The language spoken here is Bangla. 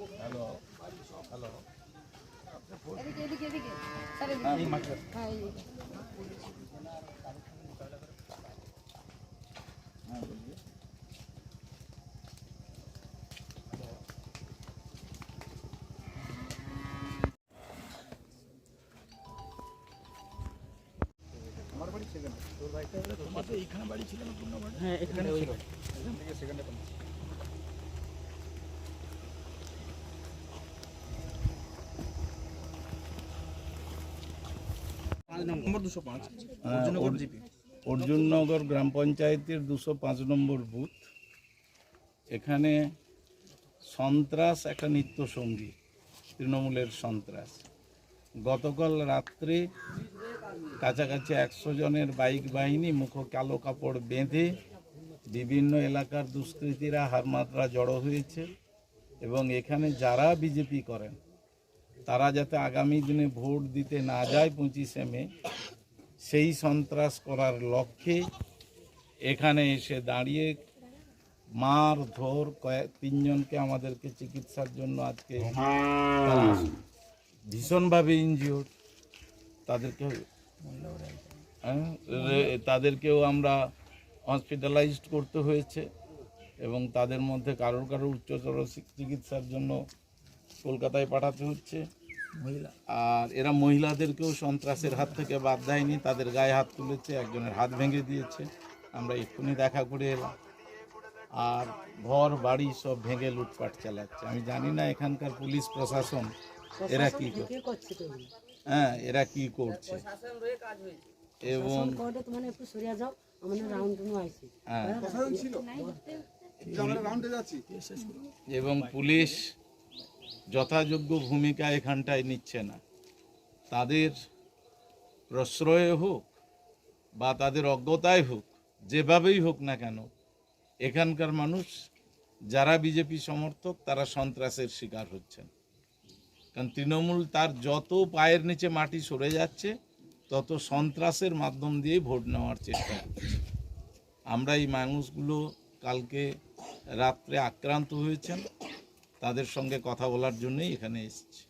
হ্যালো হ্যালো এদিকে এদিকে এদিকে স্যার এই মাঠে হ্যাঁ আমার বাড়ি সেখানে তোর ভাইটা তোমার তো এইখানে বাড়ি ছিল না পূর্ণ বাড়ি? হ্যাঁ এখানে ছিল এখান থেকে সেখানে তো নম্বর 205 অর্জুননগর গ্রাম পঞ্চায়েতের 205 নম্বর বুথ। এখানে সন্ত্রাস একটা নিত্য সঙ্গী, তৃণমূলের সন্ত্রাস। গতকাল রাত্রে কাছাকাছি 100 জনের বাইক বাহিনী মুখে কালো কাপড় বেঁধে বিভিন্ন এলাকার দুষ্কৃতীরা হারমাত্রা জড়ো হয়েছে এবং এখানে যারা বিজেপি করেন তারা যাতে আগামী দিনে ভোট দিতে না যায় 25শে মে, সেই সন্ত্রাস করার লক্ষ্যে এখানে এসে দাঁড়িয়ে মার ধর তিনজনকে আমাদেরকে চিকিৎসার জন্য আজকে ভীষণভাবে ইনজিওর, তাদেরকেও আমরা হসপিটালাইজড করতে হয়েছে এবং তাদের মধ্যে কারোর উচ্চতর চিকিৎসার জন্য কলকাতায় পাঠাতে হচ্ছে। আর এরা মহিলাদেরকেও সন্ত্রাসের হাত থেকে বাদ দেয়নি, তাদের গায়ে হাত তুলেছে, একজনের হাত ভেঙে দিয়েছে, আমরা এক্ষুনি দেখা করে এলাম। আর ঘর বাড়ি সব ভেঙে লুটপাট চালাচ্ছে। আমি জানি না এখানকার পুলিশ প্রশাসন এরা কি করছে, হ্যাঁ এরা কি করছে। এবং এবং পুলিশ যথাযোগ্য ভূমিকা এখানটায় নিচ্ছে না। তাদের প্রশ্রয়ে হোক বা তাদের অজ্ঞতায় হোক, যেভাবেই হোক না কেন, এখানকার মানুষ যারা বিজেপি সমর্থক তারা সন্ত্রাসের শিকার হচ্ছেন। কারণ তৃণমূল তার যত পায়ের নিচে মাটি সরে যাচ্ছে তত সন্ত্রাসের মাধ্যম দিয়ে ভোট নেওয়ার চেষ্টা করছে। আমরা এই মানুষগুলো কালকে রাত্রে আক্রান্ত হয়েছেন, তাদের সঙ্গে কথা বলার জন্যই এখানে এসেছি।